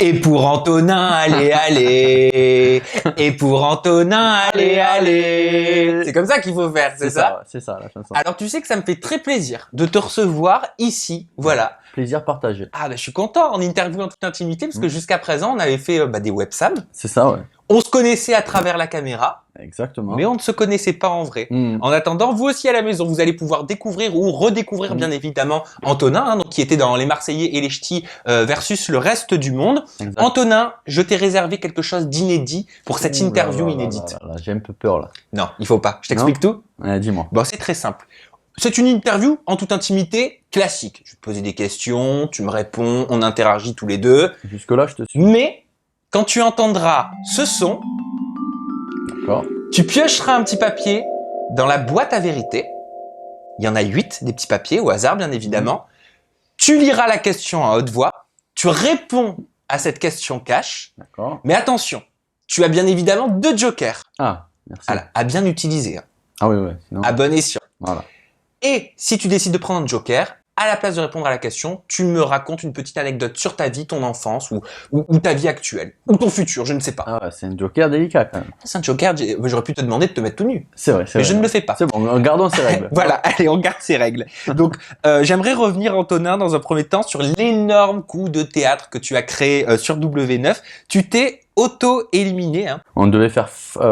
Et pour Antonin, allez, allez. Et pour Antonin, allez, allez. C'est comme ça qu'il faut faire, c'est ça? Ouais, c'est ça la chanson. Alors tu sais que ça me fait très plaisir de te recevoir ici, voilà. Plaisir partagé. Ah bah je suis content en interview en toute intimité parce que jusqu'à présent on avait fait des websams. C'est ça, ouais. On se connaissait à travers la caméra, Exactement. mais on ne se connaissait pas en vrai. En attendant, vous aussi à la maison, vous allez pouvoir découvrir ou redécouvrir bien évidemment Antonin, hein, donc, qui était dans Les Marseillais et les Ch'tis versus le reste du monde. Exact. Antonin, je t'ai réservé quelque chose d'inédit pour cette interview inédite. Là, j'ai un peu peur là. Non, il faut pas. Je t'explique tout. Dis-moi. Bon, c'est très simple. C'est une interview en toute intimité classique. Je vais te poser des questions, tu me réponds, on interagit tous les deux. Jusque-là, je te suis. Mais quand tu entendras ce son, D'accord. tu piocheras un petit papier dans la boîte à vérité. Il y en a 8, des petits papiers, au hasard bien évidemment. Tu liras la question à haute voix. Tu réponds à cette question cash. D'accord. Mais attention, tu as bien évidemment 2 jokers. Ah, merci. Voilà, à bien utiliser. Hein. Ah oui, ouais. Sinon... À bon escient. Voilà. Et si tu décides de prendre un joker, à la place de répondre à la question, tu me racontes une petite anecdote sur ta vie, ton enfance ou ta vie actuelle. Ou ton futur, je ne sais pas. Ah ouais, c'est un joker délicat quand même. C'est un joker, j'aurais pu te demander de te mettre tout nu. C'est vrai, c'est Mais vrai. je ne le fais pas. C'est bon, gardons ces règles. Voilà, allez, on garde ces règles. Donc, j'aimerais revenir, Antonin, dans un premier temps, sur l'énorme coup de théâtre que tu as créé sur W9. Tu t'es auto-éliminé. Hein. On devait faire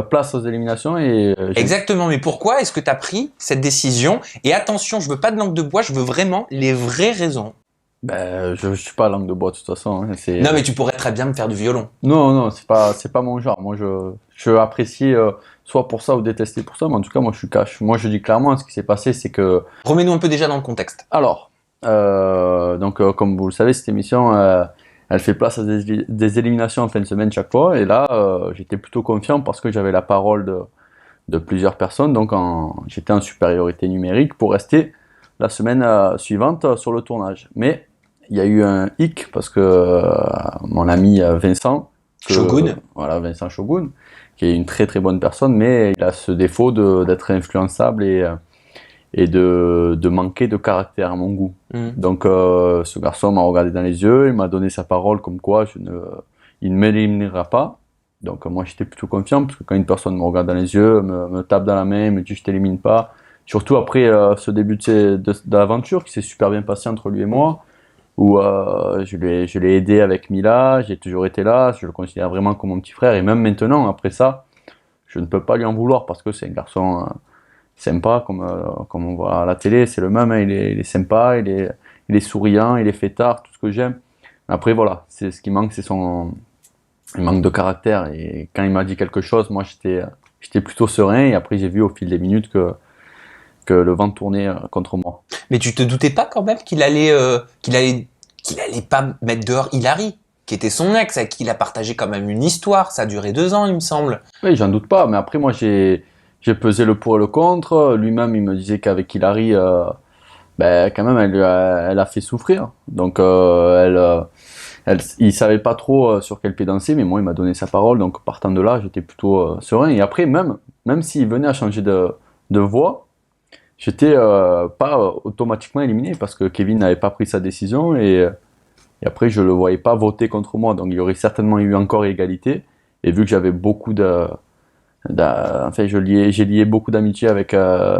place aux éliminations et... Exactement, mais pourquoi est-ce que tu as pris cette décision? Et attention, je veux pas de langue de bois, je veux vraiment les vraies raisons. Ben, je suis pas langue de bois de toute façon. Hein, non, mais tu pourrais très bien me faire du violon. Non, c'est pas mon genre. Moi, je apprécie soit pour ça ou détester pour ça, mais en tout cas, moi, je suis cash. Moi, je dis clairement, ce qui s'est passé, c'est que... Remets-nous un peu déjà dans le contexte. Alors, donc, comme vous le savez, cette émission... elle fait place à des éliminations en fin de semaine chaque fois. Et là, j'étais plutôt confiant parce que j'avais la parole de plusieurs personnes. Donc, j'étais en supériorité numérique pour rester la semaine suivante sur le tournage. Mais il y a eu un hic parce que mon ami Vincent Shogun. Voilà, Vincent Shogun, qui est une très très bonne personne, mais il a ce défaut d'être influençable et de manquer de caractère à mon goût. Donc ce garçon m'a regardé dans les yeux, il m'a donné sa parole comme quoi il ne m'éliminera pas. Donc moi j'étais plutôt confiant, parce que quand une personne me regarde dans les yeux, me tape dans la main, me dit je t'élimine pas, surtout après ce début de l'aventure qui s'est super bien passé entre lui et moi, où je l'ai aidé avec Mila, j'ai toujours été là, je le considère vraiment comme mon petit frère, et même maintenant, après ça, je ne peux pas lui en vouloir, parce que c'est un garçon... sympa, comme on voit à la télé, c'est le même, hein, il est sympa, il est souriant, il est fêtard, tout ce que j'aime. Après voilà, c'est ce qui manque, il manque de caractère, et quand il m'a dit quelque chose, moi j'étais plutôt serein, et après j'ai vu au fil des minutes que le vent tournait contre moi. Mais tu te doutais pas quand même qu'il allait pas mettre dehors Hilary, qui était son ex, avec qui il a partagé quand même une histoire, ça a duré 2 ans il me semble. Oui, j'en doute pas, mais après moi j'ai pesé le pour et le contre. Lui-même, il me disait qu'avec Hilary, quand même, elle a fait souffrir. Donc, il savait pas trop sur quel pied danser, mais moi, il m'a donné sa parole. Donc, partant de là, j'étais plutôt serein. Et après, même s'il venait à changer de voix, j'étais pas automatiquement éliminé, parce que Kevin n'avait pas pris sa décision, et après, je le voyais pas voter contre moi. Donc, il y aurait certainement eu encore égalité. Et vu que j'avais beaucoup j'ai lié beaucoup d'amitié avec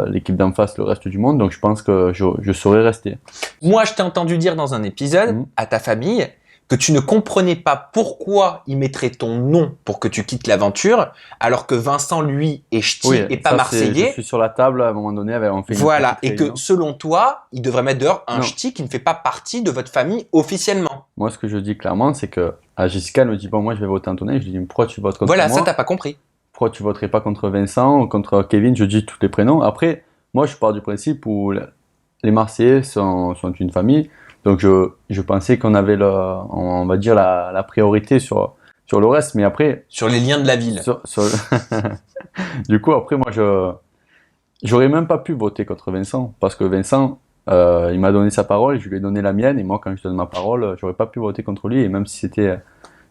l'équipe d'en face, le reste du monde, donc je pense que je saurais rester. Moi, je t'ai entendu dire dans un épisode à ta famille que tu ne comprenais pas pourquoi ils mettraient ton nom pour que tu quittes l'aventure, alors que Vincent, lui, est ch'ti et pas marseillais. Je suis sur la table, à un moment donné, on fait une voilà, et réunion. que selon toi, il devrait mettre dehors un ch'ti qui ne fait pas partie de votre famille officiellement. Moi, ce que je dis clairement, c'est que Jessica, elle me dit, bon, moi, je vais voter Antonin. Je lui dis, mais pourquoi tu votes contre moi? Voilà, ça, t'as pas compris. Pourquoi tu voterais pas contre Vincent ou contre Kevin? Je dis tous les prénoms. Après, moi, je pars du principe où les Marseillais sont une famille. Donc, je pensais qu'on avait on va dire la priorité sur le reste. Mais après... Sur les liens de la ville. Du coup, après, moi, j'aurais même pas pu voter contre Vincent. Parce que Vincent, il m'a donné sa parole, je lui ai donné la mienne. Et moi, quand je donne ma parole, j'aurais pas pu voter contre lui. Et même si c'était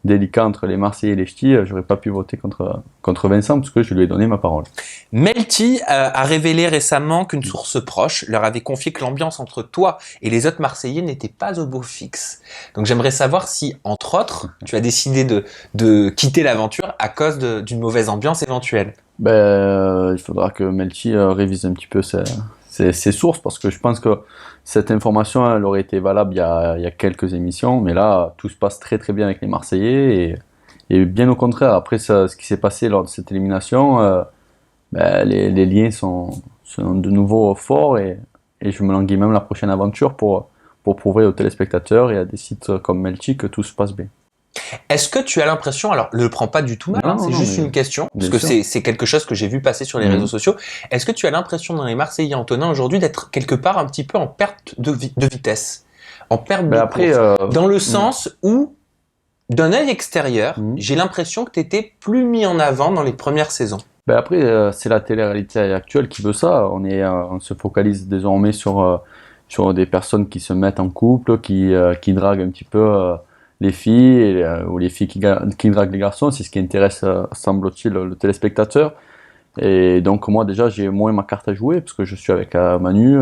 délicat entre les Marseillais et les Ch'tis, j'aurais pas pu voter contre Vincent parce que je lui ai donné ma parole. Melty a révélé récemment qu'une source proche leur avait confié que l'ambiance entre toi et les autres Marseillais n'était pas au beau fixe. Donc j'aimerais savoir si, entre autres, tu as décidé de quitter l'aventure à cause d'une mauvaise ambiance éventuelle. Il faudra que Melty révise un petit peu ses sources parce que je pense que cette information elle aurait été valable il y a quelques émissions, mais là tout se passe très très bien avec les Marseillais et bien au contraire. Après ce qui s'est passé lors de cette élimination, les liens sont de nouveau forts et je me languis même la prochaine aventure pour prouver aux téléspectateurs et à des sites comme Melty que tout se passe bien. Est-ce que tu as l'impression, alors ne le prends pas du tout mal, c'est juste une question, parce que c'est quelque chose que j'ai vu passer sur les réseaux sociaux. Est-ce que tu as l'impression dans les Marseillais, Antonin, aujourd'hui d'être quelque part un petit peu en perte de vitesse, en perte de course, dans le sens où, d'un œil extérieur, j'ai l'impression que tu étais plus mis en avant dans les premières saisons. C'est la télé-réalité actuelle qui veut ça. On se focalise désormais sur des personnes qui se mettent en couple, qui draguent un petit peu les filles ou les filles qui draguent les garçons. C'est ce qui intéresse, semble-t-il, le téléspectateur. Et donc moi déjà j'ai moins ma carte à jouer parce que je suis avec Manu.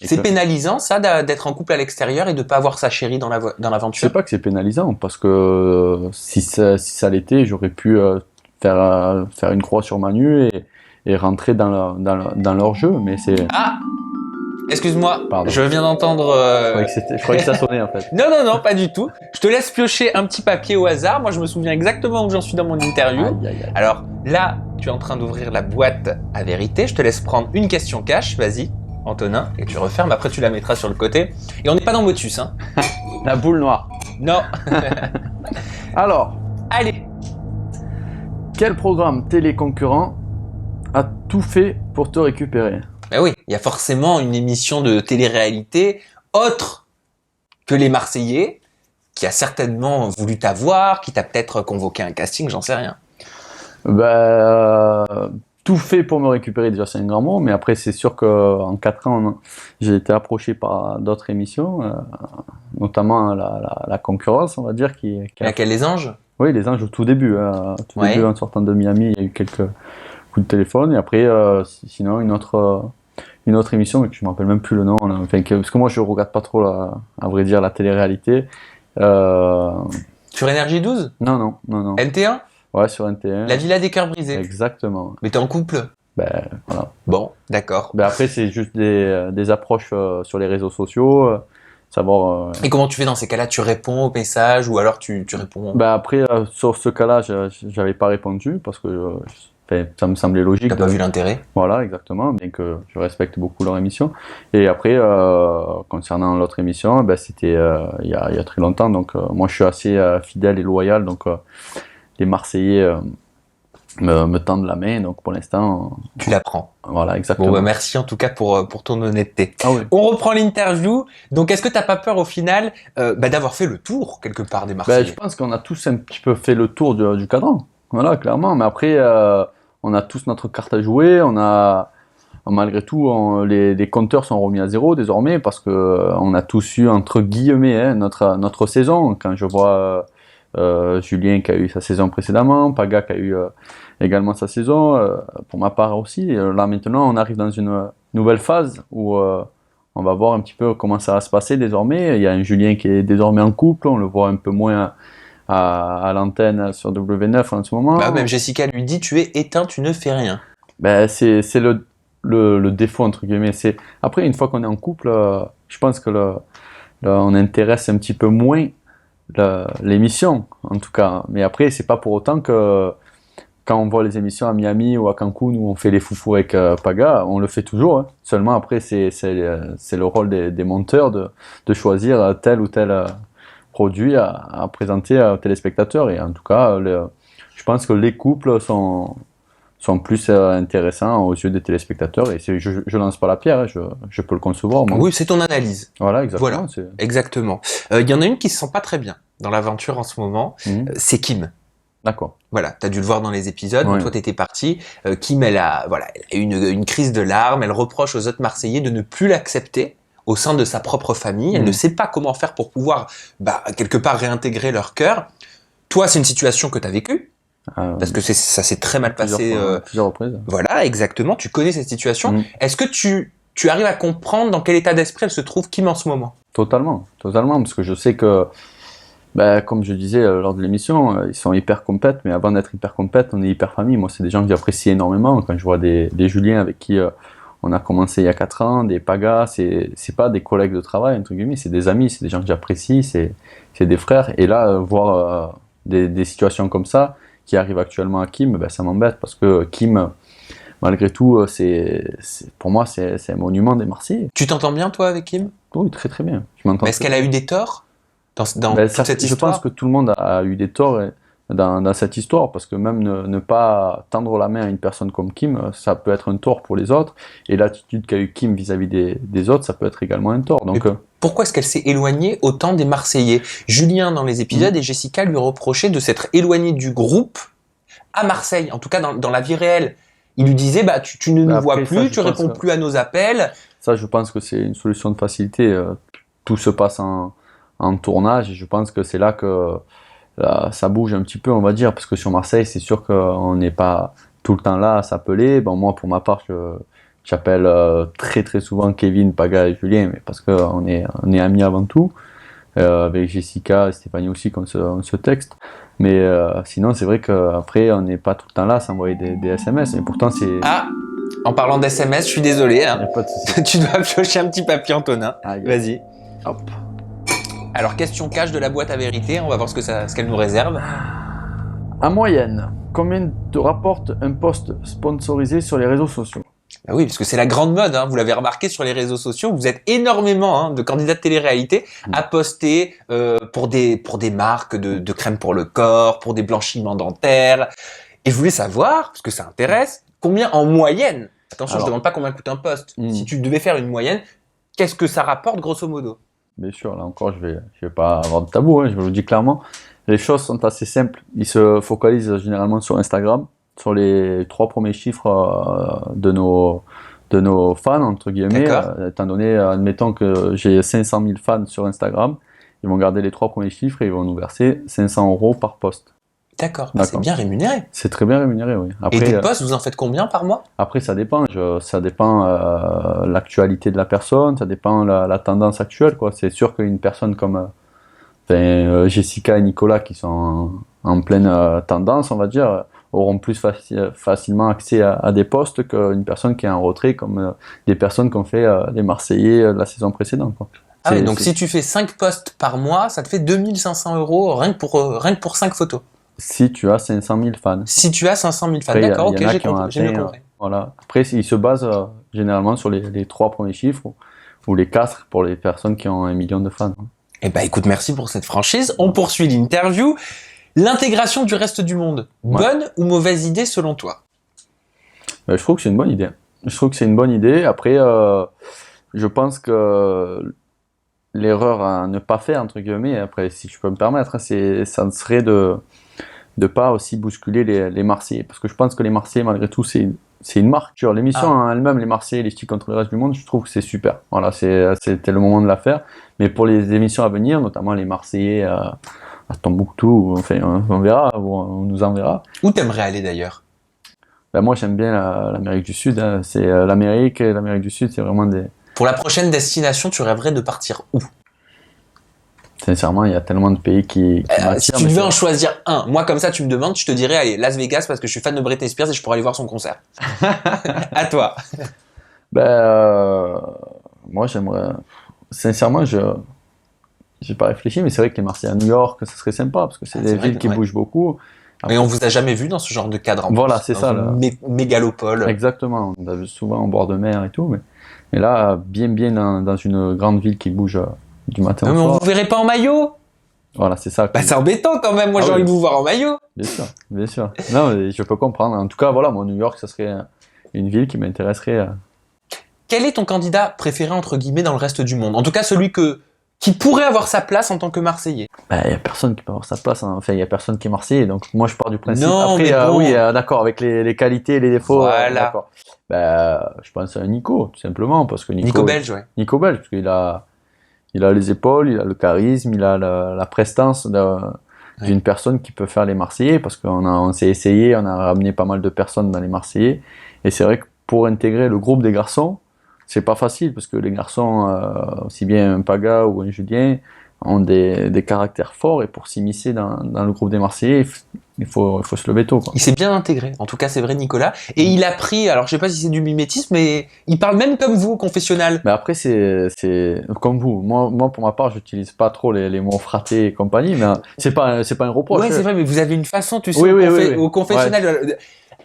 C'est pénalisant ça d'être en couple à l'extérieur et de pas avoir sa chérie dans l'aventure. Je sais pas que c'est pénalisant parce que si ça l'était, j'aurais pu faire une croix sur Manu et rentrer dans leur jeu, mais c'est... Ah, excuse-moi, pardon. Je viens d'entendre... Je croyais que ça sonnait en fait. Non, pas du tout. Je te laisse piocher un petit papier au hasard. Moi, je me souviens exactement où j'en suis dans mon interview. Aïe. Alors là, tu es en train d'ouvrir la boîte à vérité. Je te laisse prendre une question cash. Vas-y, Antonin, et tu refermes. Après, tu la mettras sur le côté. Et on n'est pas dans Motus, hein. La boule noire. Non. Alors, allez. Quel programme télé concurrent a tout fait pour te récupérer? Ben oui, il y a forcément une émission de télé-réalité autre que les Marseillais qui a certainement voulu t'avoir, qui t'a peut-être convoqué un casting, j'en sais rien. Tout fait pour me récupérer, déjà c'est un grand mot, mais après c'est sûr qu'en 4 ans, j'ai été approché par d'autres émissions, notamment la concurrence, on va dire. Laquelle, les Anges? Oui, les Anges au tout début. Début, en sortant de Miami, il y a eu quelques coups de téléphone, et après, sinon, une autre émission, mais que je ne me rappelle même plus le nom, parce que moi je ne regarde pas trop, à vrai dire, la télé-réalité. Sur Énergie 12? Non. NT1? Ouais, sur NT1. La Villa des Cœurs Brisés. Exactement. Mais t'es en couple? Voilà. Bon, d'accord. Après, c'est juste des approches sur les réseaux sociaux, savoir... Et comment tu fais dans ces cas-là? Tu réponds aux messages ou alors tu réponds? Après, sur ce cas-là, j'avais pas répondu parce que ça me semblait logique. T'as pas vu l'intérêt? Voilà, exactement, bien que je respecte beaucoup leur émission. Et après, concernant l'autre émission, c'était il y a très longtemps, donc moi je suis assez fidèle et loyal, donc les Marseillais me tendent la main, donc pour l'instant... Tu la prends. Voilà, exactement. Bon, merci en tout cas pour ton honnêteté. Ah oui. On reprend l'interview. Donc, est-ce que t'as pas peur au final d'avoir fait le tour quelque part des Marseillais? Je pense qu'on a tous un petit peu fait le tour du cadran. Voilà, clairement. Mais après, on a tous notre carte à jouer. Malgré tout, les compteurs sont remis à zéro désormais parce que on a tous eu entre guillemets notre saison. Quand je vois Julien qui a eu sa saison précédemment, Paga qui a eu également sa saison, pour ma part aussi. Là maintenant, on arrive dans une nouvelle phase où on va voir un petit peu comment ça va se passer désormais. Il y a un Julien qui est désormais en couple, on le voit un peu moins à l'antenne sur W9 en ce moment. Même Jessica lui dit: tu es éteint, tu ne fais rien. C'est le défaut entre guillemets. Après, une fois qu'on est en couple, je pense que on intéresse un petit peu moins l'émission, en tout cas. Mais après, c'est pas pour autant que quand on voit les émissions à Miami ou à Cancun où on fait les foufous avec Paga, on le fait toujours. Hein. Seulement après, c'est le rôle des monteurs de choisir tel ou tel produit à présenter aux téléspectateurs. Et en tout cas, je pense que les couples sont plus intéressants aux yeux des téléspectateurs. Et je lance pas la pierre, hein, je peux le concevoir. Moi. Oui, c'est ton analyse. Voilà, exactement. Voilà, exactement. Il y en a une qui se sent pas très bien dans l'aventure en ce moment, c'est Kim. D'accord. Voilà, t'as dû le voir dans les épisodes, oui. Toi t'étais parti. Kim, elle a eu une crise de larmes, elle reproche aux autres Marseillais de ne plus l'accepter au sein de sa propre famille, elle ne sait pas comment faire pour pouvoir quelque part réintégrer leur cœur. Toi, c'est une situation que tu as vécue, parce que ça s'est très mal passé. Plusieurs reprises. Voilà, exactement. Tu connais cette situation. Est-ce que tu arrives à comprendre dans quel état d'esprit elle se trouve Kim en ce moment? Totalement, parce que je sais que, comme je disais lors de l'émission, ils sont hyper compètes, mais avant d'être hyper compètes, on est hyper famille. Moi, c'est des gens que j'apprécie énormément. Quand je vois des Julien avec qui on a commencé il y a 4 ans, des Pagas, c'est pas des collègues de travail, entre guillemets, c'est des amis, c'est des gens que j'apprécie, c'est des frères. Et là, voir des situations comme ça qui arrivent actuellement à Kim, ça m'embête parce que Kim, malgré tout, pour moi, c'est un monument des Marseillais. Tu t'entends bien, toi, avec Kim? Oui, très très bien. Je m'entends. Mais est-ce qu'elle a eu des torts dans toute cette histoire? Je pense que tout le monde a eu des torts dans cette histoire, parce que même ne pas tendre la main à une personne comme Kim, ça peut être un tort pour les autres, et l'attitude qu'a eu Kim vis-à-vis des autres, ça peut être également un tort. Donc, pourquoi est-ce qu'elle s'est éloignée autant des Marseillais? Julien, dans les épisodes, et Jessica lui reprochaient de s'être éloignée du groupe à Marseille, en tout cas dans la vie réelle. Il lui disait, tu ne nous vois plus, tu réponds plus à nos appels. Ça, je pense que c'est une solution de facilité. Tout se passe en tournage, et je pense que c'est là que ça bouge un petit peu, on va dire, parce que sur Marseille, c'est sûr qu'on n'est pas tout le temps là à s'appeler. Moi, pour ma part, j'appelle très très souvent Kevin, Paga et Julien, mais parce qu'on est amis avant tout, avec Jessica et Stéphanie aussi, comme ce texte. Mais sinon, c'est vrai qu'après, on n'est pas tout le temps là à s'envoyer des SMS, et pourtant c'est... Ah, en parlant d'SMS, je suis désolé. Y a pas de souci. Tu dois piocher un petit papier, Antonin. Vas-y. Hop. Alors, question cash de la boîte à vérité, on va voir ce qu'elle nous réserve. En moyenne, combien te rapporte un post sponsorisé sur les réseaux sociaux? Oui, parce que c'est la grande mode, vous l'avez remarqué sur les réseaux sociaux, vous êtes énormément de candidats de télé-réalité à poster pour des marques de crème pour le corps, pour des blanchiments dentaires. Et je voulais savoir, parce que ça intéresse, combien en moyenne, attention, je demande pas combien coûte un post, si tu devais faire une moyenne, qu'est-ce que ça rapporte grosso modo? Bien sûr, là encore, je vais pas avoir de tabou, je vous le dis clairement. Les choses sont assez simples. Ils se focalisent généralement sur Instagram, sur les 3 premiers chiffres de nos fans, entre guillemets. Étant donné, admettons que j'ai 500 000 fans sur Instagram, ils vont garder les 3 premiers chiffres et ils vont nous verser 500 € par post. D'accord. C'est bien rémunéré. C'est très bien rémunéré, oui. Après, et des posts, vous en faites combien par mois? Après, ça dépend. Ça dépend l'actualité de la personne, ça dépend la tendance actuelle, quoi. C'est sûr qu'une personne comme Jessica et Nicolas, qui sont en pleine tendance, on va dire, auront plus facilement accès à des postes qu'une personne qui est en retrait, comme des personnes qui ont fait les Marseillais la saison précédente, quoi. Ah oui, donc si tu fais 5 posts par mois, ça te fait 2500 € rien que pour 5 photos. Si tu as 500 000 fans. Si tu as 500 000 fans, d'accord, ok, j'ai mieux compris. Voilà. Après, ils se basent généralement sur les 3 premiers chiffres, ou les 4 pour les personnes qui ont 1 million de fans. Eh ben, écoute, merci pour cette franchise. On poursuit l'interview. L'intégration du reste du monde, bonne ou mauvaise idée selon toi? Je trouve que c'est une bonne idée. Après, je pense que l'erreur à ne pas faire, entre guillemets, après, si je peux me permettre, ça serait de pas aussi bousculer les Marseillais. Parce que je pense que les Marseillais, malgré tout, c'est une marque. Sur l'émission en elle-même, les Marseillais, les styles contre le reste du monde, je trouve que c'est super. Voilà, c'était le moment de la faire. Mais pour les émissions à venir, notamment les Marseillais à Tombouctou, enfin, on verra, on nous enverra. Où t'aimerais aller d'ailleurs? Moi, j'aime bien l'Amérique du Sud. C'est l'Amérique et l'Amérique du Sud, c'est vraiment des... Pour la prochaine destination, tu rêverais de partir où? Sincèrement, il y a tellement de pays qui m'attirent. Si tu devais en choisir un, moi comme ça, tu me demandes, je te dirais, allez, Las Vegas, parce que je suis fan de Britney Spears et je pourrais aller voir son concert. À toi. Moi, j'aimerais... Sincèrement, j'ai pas réfléchi, mais c'est vrai que les Marseillais à New York, ça serait sympa, parce que c'est des villes qui bougent beaucoup. Mais on vous a jamais vu dans ce genre de cadre. Voilà, c'est ça. Mégalopole. Exactement, on a vu souvent au bord de mer et tout, mais là, bien dans une grande ville qui bouge du matin au soir. Mais on vous verrait pas en maillot? Voilà, c'est ça. C'est embêtant quand même, moi j'ai envie de vous voir en maillot. Bien sûr. Non, mais je peux comprendre. En tout cas, voilà, moi, New York, ça serait une ville qui m'intéresserait. Quel est ton candidat préféré, entre guillemets, dans le reste du monde? En tout cas, celui qui pourrait avoir sa place en tant que Marseillais. Il y a personne qui peut avoir sa place, hein. Enfin, il y a personne qui est Marseillais, donc moi je pars du principe. Non, après, mais bon. oui, d'accord, avec les qualités et les défauts. Voilà. D'accord. Je pense à Nico, tout simplement, parce que Nico Belge, ouais. Nico Belge, parce qu'il a les épaules, il a le charisme, il a la prestance d'une personne qui peut faire les Marseillais, parce on s'est essayé, on a ramené pas mal de personnes dans les Marseillais, et c'est vrai que pour intégrer le groupe des garçons, c'est pas facile, parce que les garçons, aussi bien un Paga ou un Julien, ont des caractères forts, et pour s'immiscer dans le groupe des Marseillais, il faut se lever tôt, quoi. Il s'est bien intégré, en tout cas c'est vrai Nicolas, et il a pris, alors je sais pas si c'est du mimétisme, mais il parle même comme vous au confessionnal. Mais après, c'est comme vous. Moi, pour ma part, j'utilise pas trop les mots fratés et compagnie, mais c'est pas un reproche. Ouais, c'est vrai, mais vous avez une façon, tu sais, Oui, au confessionnal. Ouais.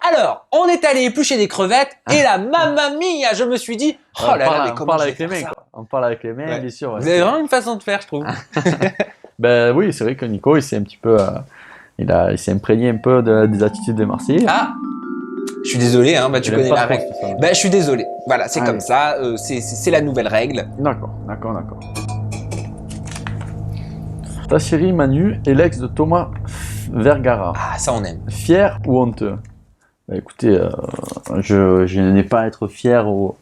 Alors, on est allé éplucher des crevettes, et là, mamma mia, je me suis dit, oh là là, mais on comment parle je avec vais les faire mains, ça quoi. On parle avec les mains, Ouais. bien sûr. Ouais. Vous avez vraiment une façon de faire, je trouve. Ben oui, c'est vrai que Nico, il s'est un petit peu, il s'est imprégné un peu des attitudes des Marseillais. Ah, je suis désolé, hein, bah tu Il aime connais pas la trop règle. ce son. Bah je suis désolé. Voilà, c'est Allez. comme ça, c'est la nouvelle règle. D'accord. Ta chérie Manu est l'ex de Thomas Vergara. Ah, ça on aime. Fier ou honteux? Bah, écoutez, je n'ai pas à être fier ou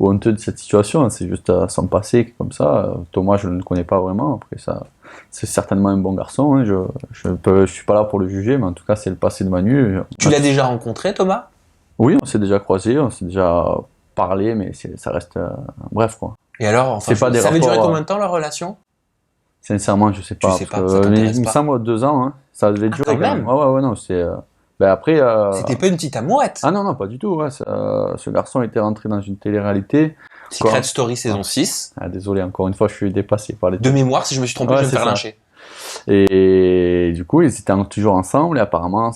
honteux de cette situation, hein. C'est juste à s'en passer comme ça. Thomas, je ne le connais pas vraiment. Après ça, c'est certainement un bon garçon, hein. Je suis pas là pour le juger, mais en tout cas, c'est le passé de Manu. Tu l'as déjà rencontré, Thomas? Oui, on s'est déjà croisés, on s'est déjà parlé, mais ça reste bref, quoi. Et alors, enfin, C'est pas des ça avait duré rapports, combien de temps leur relation? Sincèrement, je sais pas. sais pas, parce ça que, t'intéresse il me pas. semble 2 ans, hein. Ça devait durer quand même. Ouais, non, c'est. Ben après. C'était pas une petite amourette. Ah non, pas du tout. Ouais, ce garçon était rentré dans une télé-réalité. Secret Story saison 6. Ah, désolé, encore une fois, je suis dépassé par les. De mémoire, si je me suis trompé, Ouais, je vais me c'est faire ça. lyncher. Et du coup, ils étaient toujours ensemble. Et apparemment,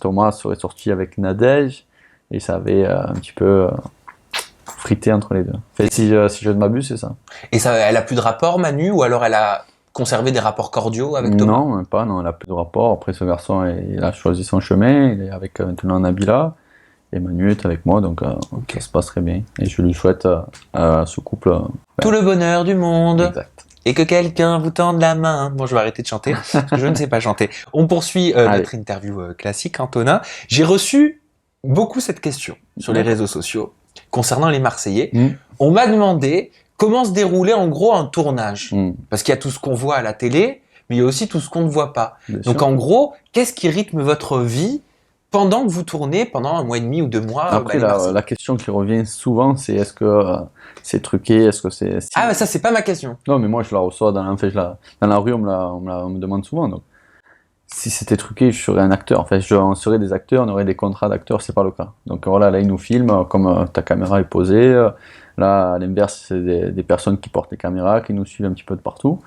Thomas serait sorti avec Nadège. Et ça avait un petit peu frité entre les deux. Enfin, si je ne m'abuse, c'est ça. Et ça, elle a plus de rapport, Manu, ou alors elle a conservé des rapports cordiaux avec Thomas? Non, même pas. Non, elle n'a plus de rapport. Après, ce garçon, il a choisi son chemin. Il est avec maintenant Nabila. Et Manu est avec moi, donc ça se passe très bien. Et je lui souhaite à ce couple tout le bonheur du monde. exact. Et que quelqu'un vous tende la main. Bon, je vais arrêter de chanter, parce que je ne sais pas chanter. On poursuit notre interview classique, Antonin. J'ai reçu beaucoup cette question sur les réseaux sociaux concernant les Marseillais. On m'a demandé comment se déroulait en gros un tournage. Parce qu'il y a tout ce qu'on voit à la télé, mais il y a aussi tout ce qu'on ne voit pas. Bien Donc sûr. en gros, qu'est-ce qui rythme votre vie pendant que vous tournez, pendant 1 mois et demi ou 2 mois? Après, les Marseillais la question qui revient souvent, c'est est-ce que c'est truqué, est-ce que c'est... Ah, mais ça, c'est pas ma question. Non, mais moi, je la reçois dans la rue, on me demande souvent. Donc, si c'était truqué, je serais un acteur. Enfin, on serait des acteurs, on aurait des contrats d'acteurs, c'est pas le cas. Donc voilà, là, ils nous filment, comme ta caméra est posée. Là, à l'inverse, c'est des personnes qui portent les caméras, qui nous suivent un petit peu de partout.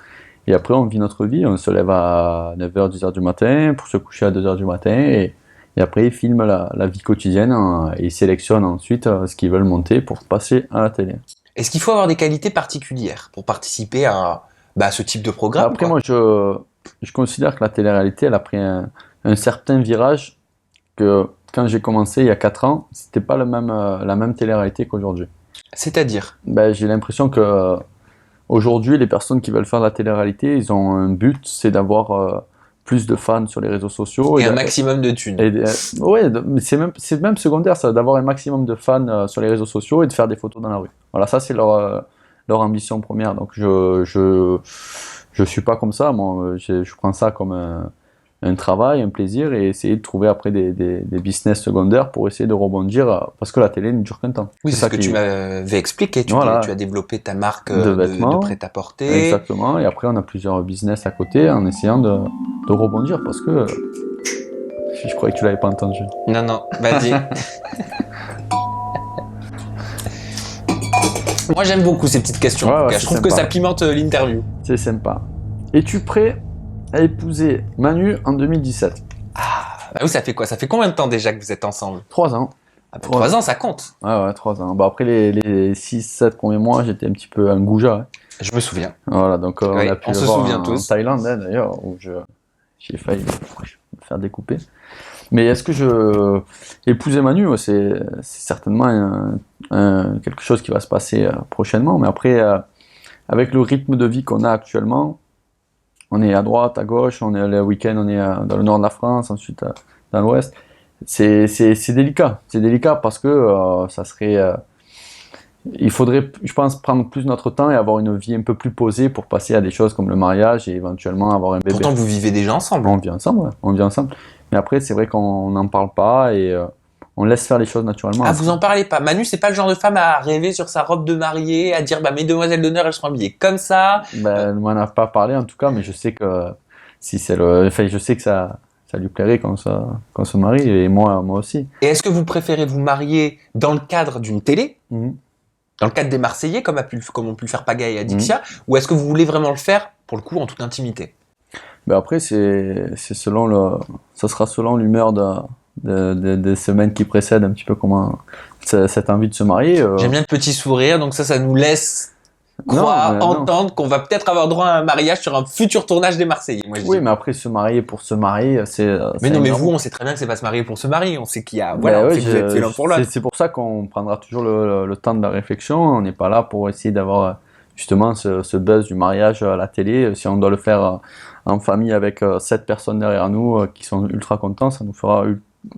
Et après, on vit notre vie, on se lève à 9h, 10h du matin, pour se coucher à 2h du matin, et après, ils filment la vie quotidienne et ils sélectionnent ensuite ce qu'ils veulent monter pour passer à la télé. Est-ce qu'il faut avoir des qualités particulières pour participer à ce type de programme? Après, quoi moi, je considère que la télé-réalité, elle a pris un certain virage que quand j'ai commencé il y a 4 ans, c'était pas la même télé-réalité qu'aujourd'hui. C'est-à-dire? Ben, j'ai l'impression que aujourd'hui, les personnes qui veulent faire de la télé-réalité, ils ont un but, c'est d'avoir plus de fans sur les réseaux sociaux. Et un maximum de thunes. Ouais, mais c'est même secondaire, ça, d'avoir un maximum de fans sur les réseaux sociaux et de faire des photos dans la rue. Voilà, ça c'est leur ambition première. Donc je suis pas comme ça, moi, je prends ça comme un travail, un plaisir, et essayer de trouver après des business secondaires pour essayer de rebondir, parce que la télé ne dure qu'un temps. Oui, c'est ce que tu m'avais expliqué. Tu as développé ta marque de vêtements, de prêt-à-porter. Exactement, et après on a plusieurs business à côté en essayant de rebondir, parce que je croyais que tu l'avais pas entendu. Non, vas-y. Moi j'aime beaucoup ces petites questions. Ouais, je trouve que ça pimente l'interview. C'est sympa. Es-tu prêt à épouser Manu en 2017? Ah oui, ça fait quoi? Ça fait combien de temps déjà que vous êtes ensemble? 3 ans. 3 ans, ça compte. Ouais, 3 ans. Bah, après les 6-7 premiers mois, j'étais un petit peu un goujat. Hein. Je me souviens. Voilà, donc on a pu on le se voir souvient en tous. Thaïlande, hein, d'ailleurs, où j'ai failli me faire découper. Mais est-ce que épouser Manu, c'est certainement quelque chose qui va se passer prochainement. Mais après, avec le rythme de vie qu'on a actuellement, on est à droite, à gauche, on est le week-end, on est dans le nord de la France, ensuite dans l'ouest. C'est délicat. C'est délicat parce que ça serait il faudrait, je pense, prendre plus notre temps et avoir une vie un peu plus posée pour passer à des choses comme le mariage et éventuellement avoir un bébé. Pourtant, vous vivez déjà ensemble. On vit ensemble, ouais. On vit ensemble. Mais après, c'est vrai qu'on n'en parle pas et on laisse faire les choses naturellement. Ah, vous en parlez pas. Manu, c'est pas le genre de femme à rêver sur sa robe de mariée, à dire, bah, mes demoiselles d'honneur, elles seront habillées comme ça. Ben, elle m'en a pas parlé en tout cas, mais je sais que si c'est enfin, je sais que ça lui plairait qu'on se marie et moi aussi. Et est-ce que vous préférez vous marier dans le cadre d'une télé, dans le cadre des Marseillais, comme ont pu le faire Paga et Adixia, ou est-ce que vous voulez vraiment le faire, pour le coup, en toute intimité? Ben après, ça sera selon l'humeur des semaines qui précèdent un petit peu comment cette envie de se marier. J'aime bien le petit sourire, donc ça nous laisse croire, entendre qu'on va peut-être avoir droit à un mariage sur un futur tournage des Marseillais. Moi, oui, mais après, se marier pour se marier, c'est... Mais non, mais vous, on sait très bien que c'est pas se marier pour se marier. On sait qu'il y a... Voilà, on sait que vous êtes fait l'un pour l'autre. C'est pour ça qu'on prendra toujours le temps de la réflexion. On n'est pas là pour essayer d'avoir justement ce buzz du mariage à la télé. Si on doit le faire en famille avec 7 personnes derrière nous qui sont ultra contents, ça nous fera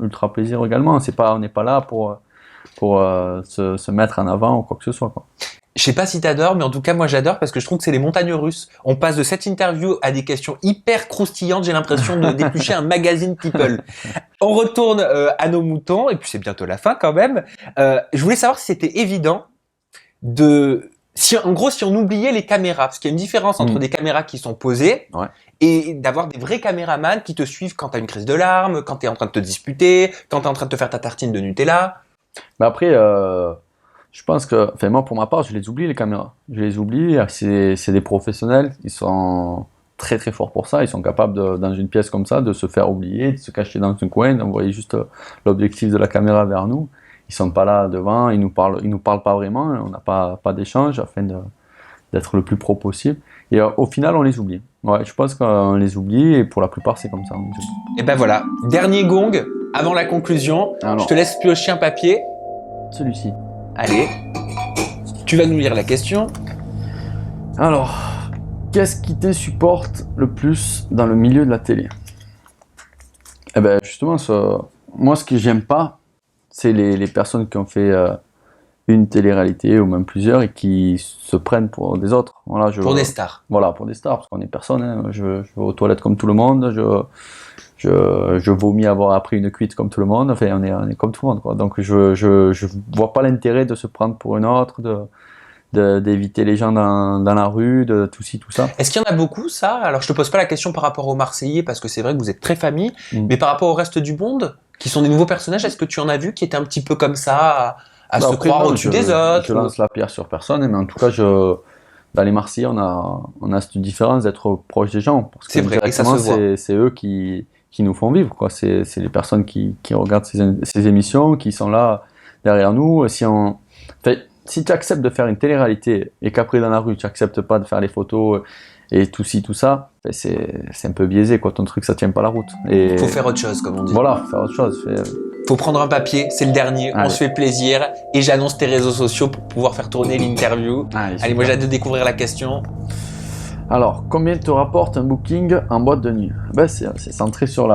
ultra plaisir également. On n'est pas là pour se mettre en avant ou quoi que ce soit, quoi. Je sais pas si t'adores, mais en tout cas, moi j'adore parce que je trouve que c'est les montagnes russes. On passe de cette interview à des questions hyper croustillantes. J'ai l'impression de d'éplucher un magazine People. On retourne à nos moutons, et puis c'est bientôt la fin quand même. Je voulais savoir si c'était évident en gros, si on oubliait les caméras, parce qu'il y a une différence entre des caméras qui sont posées et d'avoir des vrais caméramans qui te suivent quand t'as une crise de larmes, quand t'es en train de te disputer, quand t'es en train de te faire ta tartine de Nutella. Mais après... je pense que, enfin moi pour ma part, je les oublie les caméras. Je les oublie. C'est des professionnels, ils sont très très forts pour ça. Ils sont capables dans une pièce comme ça de se faire oublier, de se cacher dans un coin, d'envoyer juste l'objectif de la caméra vers nous. Ils sont pas là devant, ils nous parlent pas vraiment. On n'a pas d'échange afin d'être le plus pro possible. Et au final, on les oublie. Ouais, je pense qu'on les oublie et pour la plupart, c'est comme ça. Et ben voilà, dernier gong avant la conclusion. Alors, je te laisse piocher un papier. Celui-ci. Allez, tu vas nous lire la question. Alors, qu'est-ce qui t'insupporte le plus dans le milieu de la télé? Eh ben justement, moi ce que j'aime pas, c'est les personnes qui ont fait une télé-réalité ou même plusieurs et qui se prennent pour des autres. Voilà, pour des stars. Voilà, pour des stars, parce qu'on est personne. Hein. Je vais aux toilettes comme tout le monde. Je vomis avoir appris une cuite comme tout le monde. Enfin, on est comme tout le monde, quoi. Donc, je vois pas l'intérêt de se prendre pour une autre, d'éviter les gens dans la rue, de tout ci, tout ça. Est-ce qu'il y en a beaucoup, ça? Alors, je te pose pas la question par rapport aux Marseillais, parce que c'est vrai que vous êtes très famille, mais par rapport au reste du monde, qui sont des nouveaux personnages, est-ce que tu en as vu qui étaient un petit peu comme ça, à se croire au-dessus des autres? Je lance la pierre sur personne, mais en tout cas, dans les Marseillais, on a cette différence d'être proche des gens. Parce que c'est vrai, et ça se voit. C'est eux qui nous font vivre, quoi. C'est les personnes qui regardent ces émissions, qui sont là derrière nous. Si tu acceptes de faire une télé-réalité et qu'après dans la rue tu acceptes pas de faire les photos et tout ci, tout ça, c'est un peu biaisé, quoi. Ton truc, ça tient pas la route. Et faut faire autre chose, comme on dit. Voilà, faut faire autre chose. Faut prendre un papier, c'est le dernier, on se fait plaisir et j'annonce tes réseaux sociaux pour pouvoir faire tourner l'interview. Allez, moi j'ai hâte de découvrir la question. Alors, combien te rapporte un booking en boîte de nuit? Ben, c'est centré sur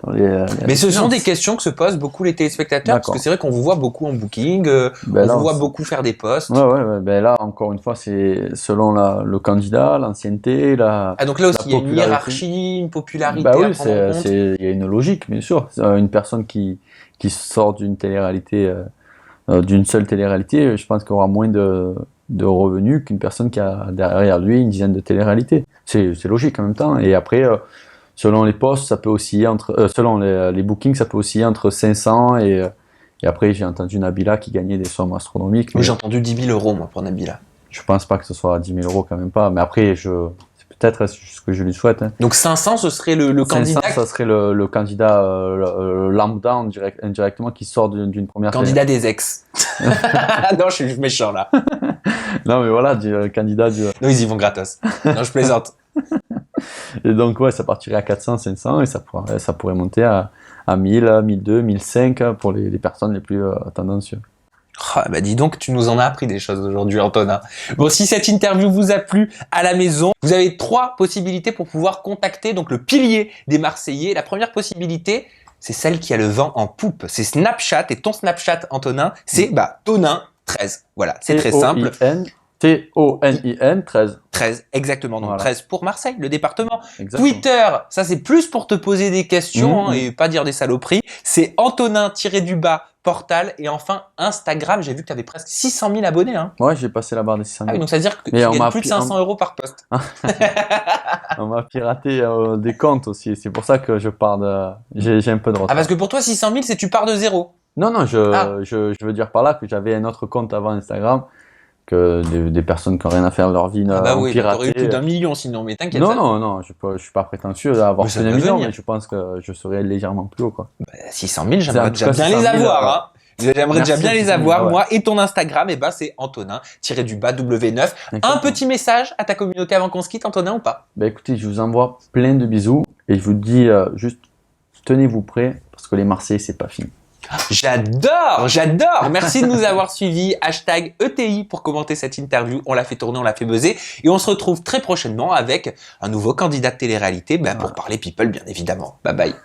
mais ce sont des questions que se posent beaucoup les téléspectateurs, parce que c'est vrai qu'on vous voit beaucoup en booking, on vous voit beaucoup faire des posts. Ouais. Ben là, encore une fois, c'est selon le candidat, l'ancienneté, donc là aussi, il y a une hiérarchie, une popularité. Bah oui, il y a une logique, bien sûr. Une personne qui sort d'une télé-réalité, d'une seule télé-réalité, je pense qu'il aura moins de revenus qu'une personne qui a derrière lui une dizaine de télé-réalités. C'est logique en même temps. Et après, selon les postes, ça peut osciller selon les bookings, ça peut osciller entre 500 et après, j'ai entendu Nabila qui gagnait des sommes astronomiques. Mais j'ai entendu 10 000 euros, moi, pour Nabila. Je pense pas que ce soit 10 000 euros, quand même pas. Mais après, c'est peut-être ce que je lui souhaite. Hein. Donc 500, ce serait le candidat. 500, ça serait le candidat lambda indirectement qui sort d'une première. Candidat des ex. Non, je suis méchant là. Non, mais voilà, candidat du. Non, ils y vont gratos. Non, je plaisante. Et donc ouais, ça partirait à 400, 500 et ça pourrait monter à 1000, 1200, 1500 pour les personnes les plus tendancieuses. Oh, bah dis donc, tu nous en as appris des choses aujourd'hui, Antonin. Bon, si cette interview vous a plu à la maison, vous avez 3 possibilités pour pouvoir contacter donc le pilier des Marseillais. La première possibilité, c'est celle qui a le vent en poupe. C'est Snapchat, et ton Snapchat, Antonin, c'est Tonin 13. Voilà, c'est très simple. T-O-N-I-N 13. 13, exactement. Donc Voilà. 13 pour Marseille, le département. Exactement. Twitter, ça c'est plus pour te poser des questions Mhm. et pas dire des saloperies. C'est Antonin-du-bas Portal. Et enfin, Instagram, j'ai vu que tu avais presque 600 000 abonnés. Hein. Ouais, j'ai passé la barre des 600 Ah 000. oui, donc ça veut dire que Mais tu on gagnes m'a plus de pi- 500 euros par poste. On m'a piraté des comptes aussi. C'est pour ça que je pars de. J'ai un peu de retard. Ah, parce que pour toi, 600 000, c'est tu pars de zéro. Non, non, Ah. je veux dire par là que j'avais un autre compte avant Instagram, que des personnes qui n'ont rien à faire de leur vie Ah bah ont oui, piraté. t'aurais eu plus d'1 million sinon, mais t'inquiète. Non, ça- non, non, je suis pas prétentieux d'avoir Mais ça plus d'un peut million, venir. mais je pense que je serais légèrement plus haut, quoi. 600 000, En j'aimerais tout déjà cas, bien 600 les 000, avoir. Hein. J'aimerais déjà merci, bien les 600 000, avoir, ouais. moi. Et ton Instagram, c'est Antonin-W9. Un Exactement. petit message à ta communauté avant qu'on se quitte, Antonin, ou pas? Bah écoutez, je vous envoie plein de bisous et je vous dis juste tenez-vous prêts parce que les Marseillais, c'est pas fini. J'adore, j'adore. Merci de nous avoir suivis. Hashtag ETI pour commenter cette interview. On l'a fait tourner, on l'a fait buzzer. Et on se retrouve très prochainement avec un nouveau candidat de télé-réalité pour parler people, bien évidemment. Bye bye.